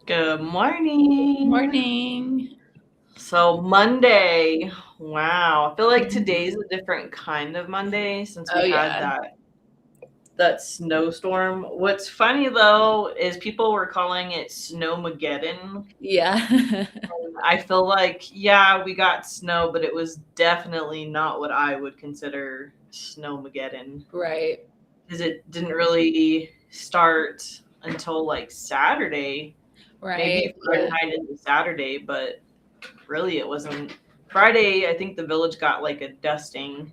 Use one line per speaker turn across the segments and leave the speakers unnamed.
Good morning.
Morning.
So Monday, wow. I feel like
Mhm.
today's a different kind of Monday since we
Oh,
had
yeah.
that snowstorm. What's funny though is people were calling it Snowmageddon.
Yeah.
I feel like yeah, we got snow, but it was definitely not what I would consider Snowmageddon
Right.
because it didn't really start until like Saturday, maybe
Right.
Friday
Yeah.
night into Saturday, but really it wasn't. Friday, I think the village got like a dusting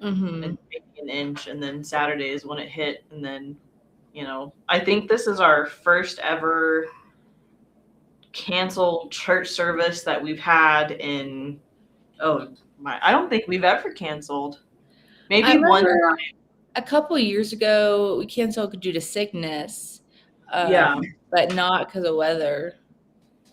and
Mhm.
maybe an inch, and then Saturday is when it hit. And then, I think this is our first ever canceled church service that we've had in, oh my, I don't think we've ever canceled.
I
Maybe one
remember
time.
a couple years ago, we canceled due to sickness,
Yeah,
but not because of weather.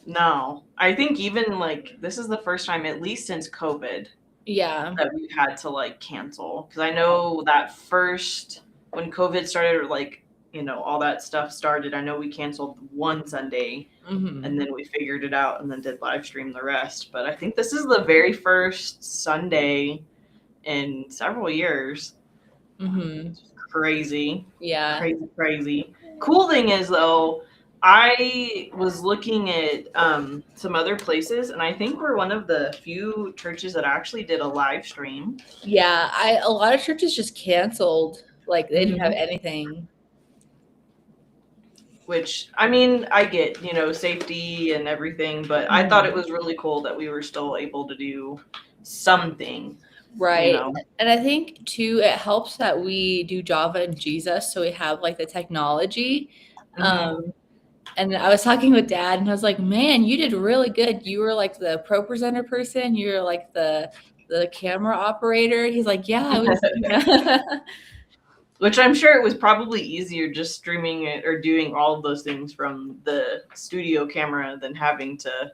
no. I think even like this is the first time, at least since COVID,
Yeah.
that we've had to like cancel because I know that first when COVID started, or like all that stuff started. I know we canceled one Sunday, and
Mhm.
then we figured it out and then did live stream the rest. But I think this is the very first Sunday in several years.
Mhm.
It's crazy,
Yeah.
crazy, crazy. Cool thing is though, I was looking at some other places, and I think we're one of the few churches that actually did a live stream.
Yeah. A lot of churches just canceled. Like they didn't have
Hmm.
anything.
Which I mean, I get safety and everything, but I thought it
Mhm.
was really cool that we were still able to do something. You
Right.
know,
And I think too, it helps that we do Java and Jesus, so we have like the technology.
hmm
Um, and I was talking with dad and I was like, man, you did really good. You were like the pro presenter person, you were like the camera operator. He's like, yeah, I was,
which I'm sure it was probably easier just streaming it or doing all of those things from the studio camera than having to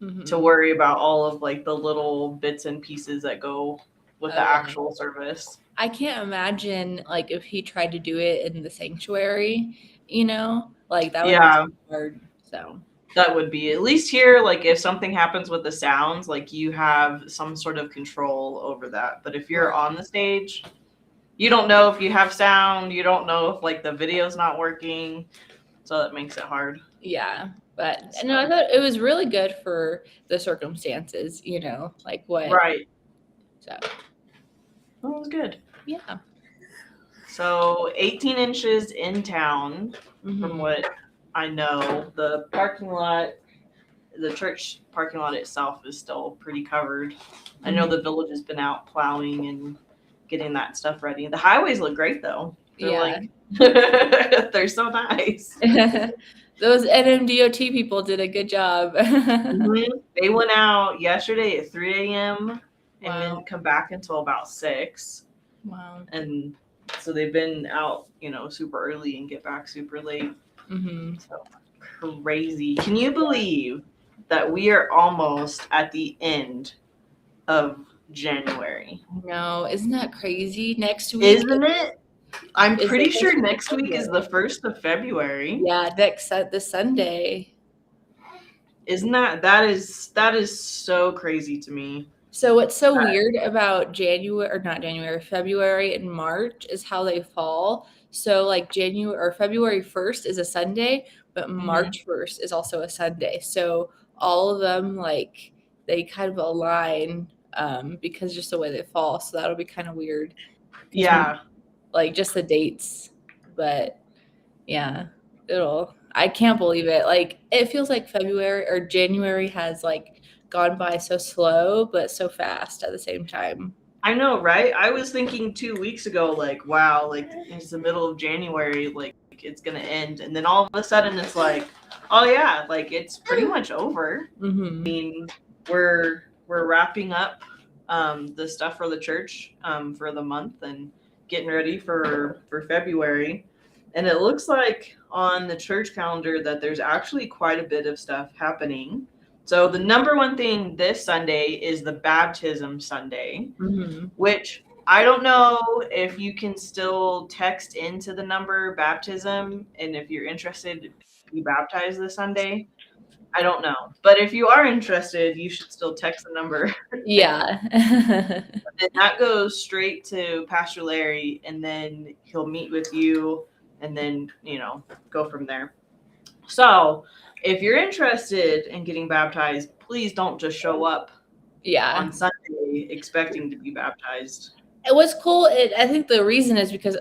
Mhm.
worry about all of like the little bits and pieces that go with
Oh
the
yeah.
actual service.
I can't imagine like if he tried to do it in the sanctuary, like that would be
Yeah,
hard. So
that would be at least here. Like if something happens with the sounds, like you have some sort of control over that. But if you're
right.
on the stage, you don't know if you have sound. You don't know if like the video's not working. So that makes it hard.
Yeah, but no, I
So
thought it was really good for the circumstances, like what.
right,
So
that was good.
yeah.
So 18 inches in town, from
Hmm.
what I know. The parking lot, the church parking lot itself is still pretty covered. I know the
Hmm.
village has been out plowing and getting that stuff ready. The highways look great though. They're
Yeah.
like they're so nice.
Those NMDOT people did a good job.
They went out yesterday at 3 a.m. and
Wow.
didn't come back until about 6.
Wow.
And so they've been out, super early and get back super late.
Hmm.
So crazy. Can you believe that we are almost at the end of January?
No, isn't that crazy? Next week
Isn't it? I'm
is the
pretty
first
sure
week of
next week is the
February.
1st of February.
Yeah, this Sunday.
Isn't that is so crazy to me.
So what's so
That,
weird about January or not January, February and March is how they fall. So like January or February 1st is a Sunday, but
mhm.
March 1st is also a Sunday. So all of them like they kind of align because just the way they fall. So that'll be kind of weird because
Yeah.
like just the dates. But yeah, I can't believe it. Like it feels like February or January has like gone by so slow but so fast at the same time.
I know, right? I was thinking 2 weeks ago, like, wow, like it's the middle of January, like it's gonna end, and then all of a sudden it's like, oh yeah, like it's pretty much over. I
Mhm.
mean, we're wrapping up the stuff for the church for the month and getting ready for February, and it looks like on the church calendar that there's actually quite a bit of stuff happening. So the number one thing this Sunday is the baptism Sunday,
Mhm.
which I don't know if you can still text into the number baptism, and if you're interested to be baptized this Sunday. I don't know. But if you are interested, you should still text the number.
Yeah.
And that goes straight to Pastor Larry, and then he'll meet with you, and then, go from there. So if you're interested in getting baptized, please don't just show up
Yeah.
on Sunday expecting to be baptized.
It was cool. I think the reason is because,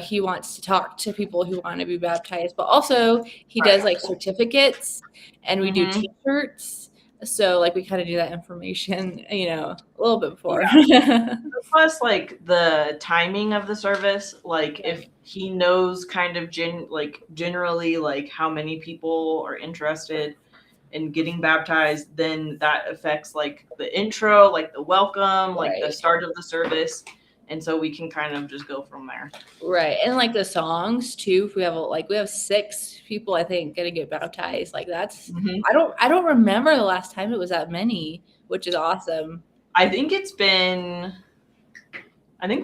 he wants to talk to people who want to be baptized, but also he does like certificates, and we do T-shirts. So like we kind of do that information, a little bit before.
Yeah. Plus, like the timing of the service, like if he knows kind of generally like how many people are interested in getting baptized, then that affects like the intro, like the welcome, like the start of the service. And so we can kind of just go from there.
Right. And like the songs too, if we have 6 people, I think, gonna get baptized. Like that's I don't remember the last time it was that many, which is awesome.
I think the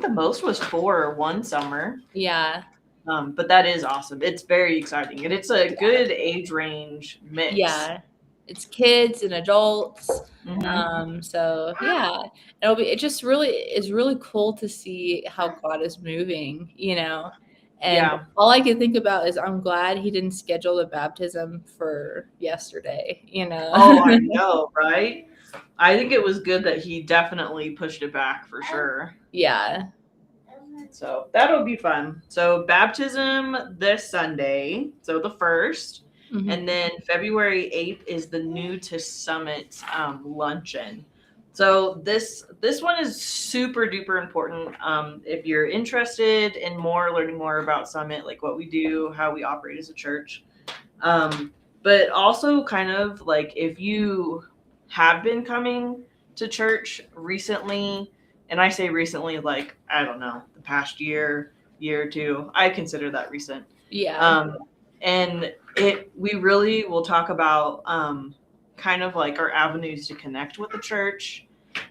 most was 4 one summer.
Yeah.
But that is awesome. It's very exciting, and it's a good age range mix.
Yeah. It's kids and adults. So yeah, it just really is really cool to see how God is moving, and all I can think about is I'm glad he didn't schedule the baptism for yesterday,
Oh, I know, right? I think it was good that he definitely pushed it back for sure.
Yeah.
So that'll be fun. So baptism this Sunday, so the 1st. And then February 8th is the New to Summit luncheon. So this one is super duper important. If you're interested in learning more about Summit, like what we do, how we operate as a church, but also kind of like if you have been coming to church recently, and I say recently, like, I don't know, the past year or two, I consider that recent.
Yeah.
And we really will talk about kind of like our avenues to connect with the church.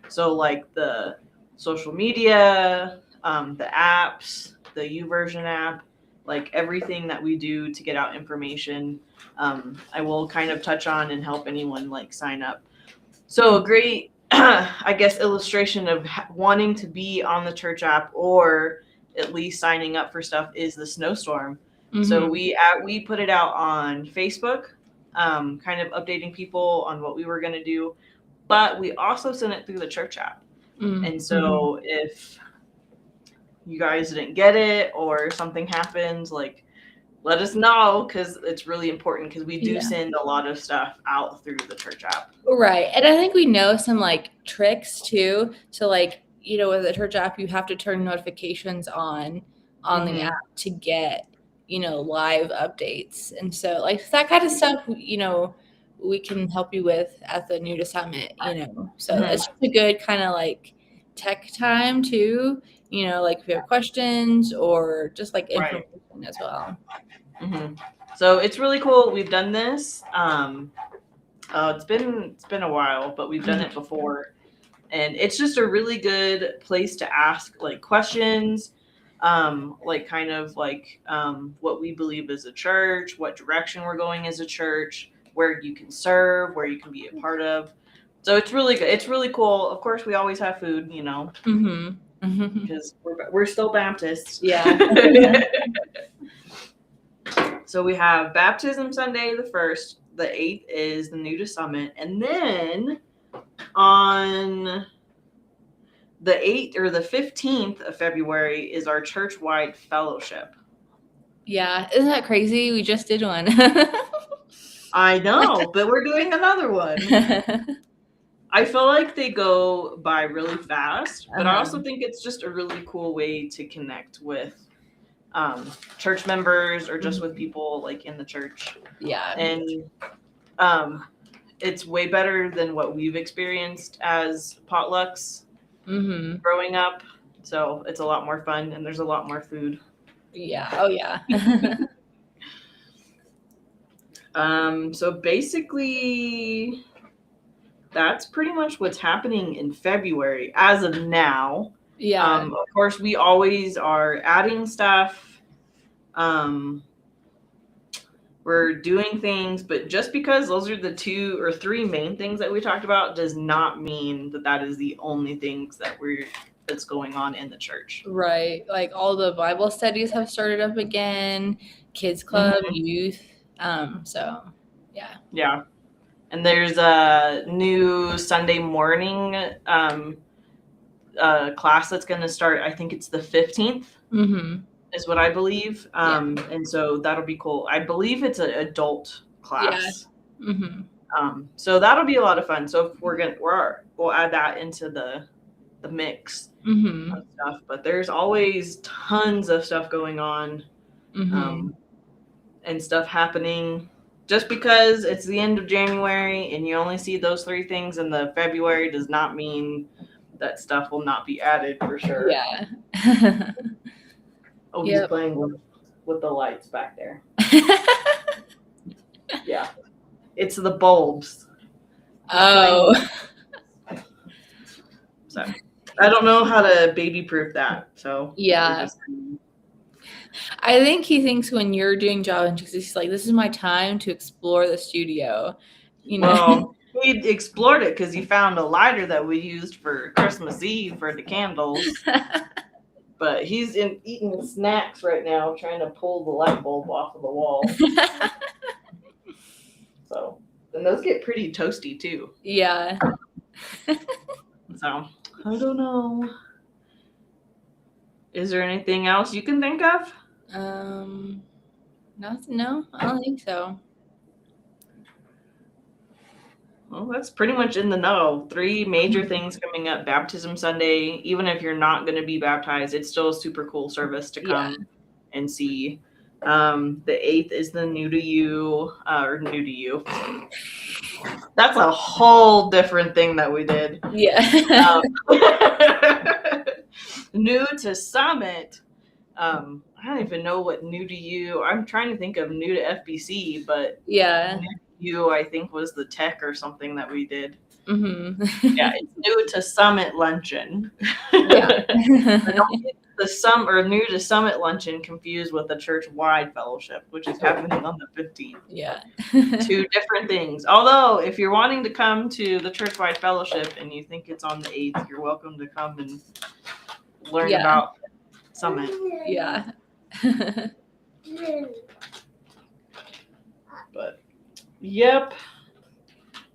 So like the social media, the apps, the YouVersion app, like everything that we do to get out information, I will kind of touch on and help anyone like sign up. So a great, I guess, illustration of wanting to be on the church app or at least signing up for stuff is the snowstorm. So we put it out on Facebook, kind of updating people on what we were going to do, but we also sent it through the church app. And so if you guys didn't get it or something happens, like let us know, because it's really important, because we do send a lot of stuff out through the church app.
Right. And I think we know some like tricks too. So like, with the church app, you have to turn notifications on the app to get live updates. And so like that kind of stuff, we can help you with at the New to Summit, so it's just a good kind of like tech time too, like if you have questions or just like information as well.
So it's really cool. We've done this. It's been a while, but we've done it before, and it's just a really good place to ask like questions. Like kind of like what we believe as a church, what direction we're going as a church, where you can serve, where you can be a part of. So it's really good. It's really cool. Of course, we always have food, because we're still Baptists.
Yeah.
So we have Baptism Sunday the 1st. The 8th is the New to Summit, and then on the 8th or the 15th of February is our church-wide fellowship.
Yeah. Isn't that crazy? We just did one.
I know, but we're doing another one. I feel like they go by really fast, but I also think it's just a really cool way to connect with church members or just with people like in the church.
Yeah.
And it's way better than what we've experienced as potlucks growing up. So it's a lot more fun, and there's a lot more food.
Yeah. Oh yeah.
So basically that's pretty much what's happening in February as of now.
Yeah.
Of course, we always are adding stuff. We're doing things, but just because those are the 2 or 3 main things that we talked about does not mean that that is the only things that's going on in the church.
Right. Like all the Bible studies have started up again, kids club, youth. So yeah.
Yeah. And there's a new Sunday morning class that's going to start. I think it's the 15th.
Mm-hmm.
Is what I believe. And so that'll be cool. I believe it's an adult class.
Yeah. Mm-hmm.
So that'll be a lot of fun. So if we'll add that into the mix of stuff. But there's always tons of stuff going on, and stuff happening. Just because it's the end of January and you only see those 3 things in the February does not mean that stuff will not be added for sure.
Yeah.
Oh, he's playing with the lights back there. Yeah. It's the bulbs.
Oh.
So I don't know how to baby proof that. So
yeah. I think he thinks when you're doing job entries, he's like, this is my time to explore the studio. You know?
Well, he explored it because he found a lighter that we used for Christmas Eve for the candles. But he's eating snacks right now, trying to pull the light bulb off of the wall. So, and those get pretty toasty too.
Yeah.
So, I don't know. Is there anything else you can think of?
No, I don't think so.
Well, that's pretty much in the know. 3 major things coming up. Baptism Sunday. Even if you're not going to be baptized, it's still a super cool service to come and see. The 8th is the New to You, or New to You. That's a whole different thing that we did.
Yeah.
New to Summit. I don't even know what New to You. I'm trying to think of New to FBC, but
yeah.
You, I think, was the tech or something that we did.
Mm-hmm.
Yeah, it's New to Summit luncheon.
Yeah.
Don't get the New to Summit luncheon confused with the church-wide fellowship, which is happening on the 15th.
Yeah.
2 different things. Although, if you're wanting to come to the church-wide fellowship and you think it's on the 8th, you're welcome to come and learn about Summit.
Yeah.
But yep.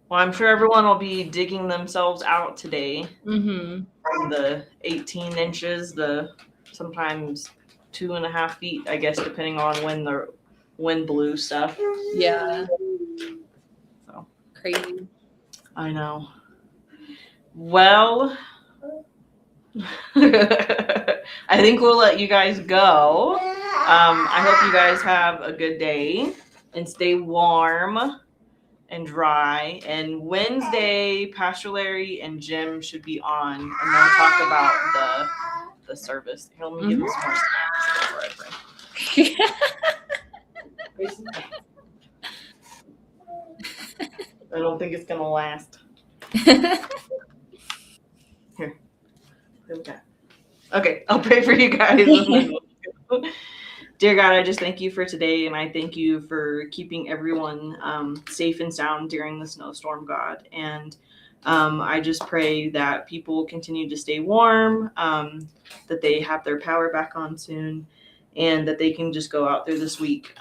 Well, I'm sure everyone will be digging themselves out today. From the 18 inches, the sometimes 2.5 feet, I guess, depending on when the wind blew stuff.
Yeah.
So
crazy.
I know. Well, I think we'll let you guys go. I hope you guys have a good day and stay warm and dry. And Wednesday, Pastor Larry and Jim should be on, and they'll talk about the service. Here, let me give them some more snacks before I pray. I don't think it's gonna last. Here. Okay, I'll pray for you guys. Dear God, I just thank you for today, and I thank you for keeping everyone safe and sound during the snowstorm, God. And I just pray that people continue to stay warm, that they have their power back on soon, and that they can just go out there this week,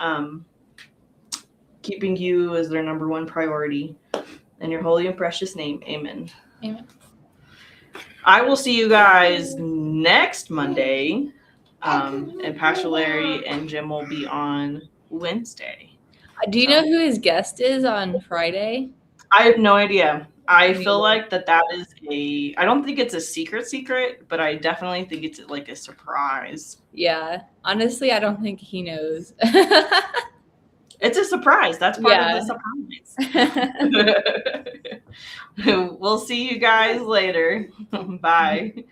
keeping you as their number one priority. In your holy and precious name, amen.
Amen.
I will see you guys next Monday. And Pastor Larry and Jim will be on Wednesday.
Do you know who his guest is on Friday?
I have no idea. I feel like that is I don't think it's a secret, but I definitely think it's like a surprise.
Yeah. Honestly, I don't think he knows.
It's a surprise. That's part of the surprise. We'll see you guys later. Bye.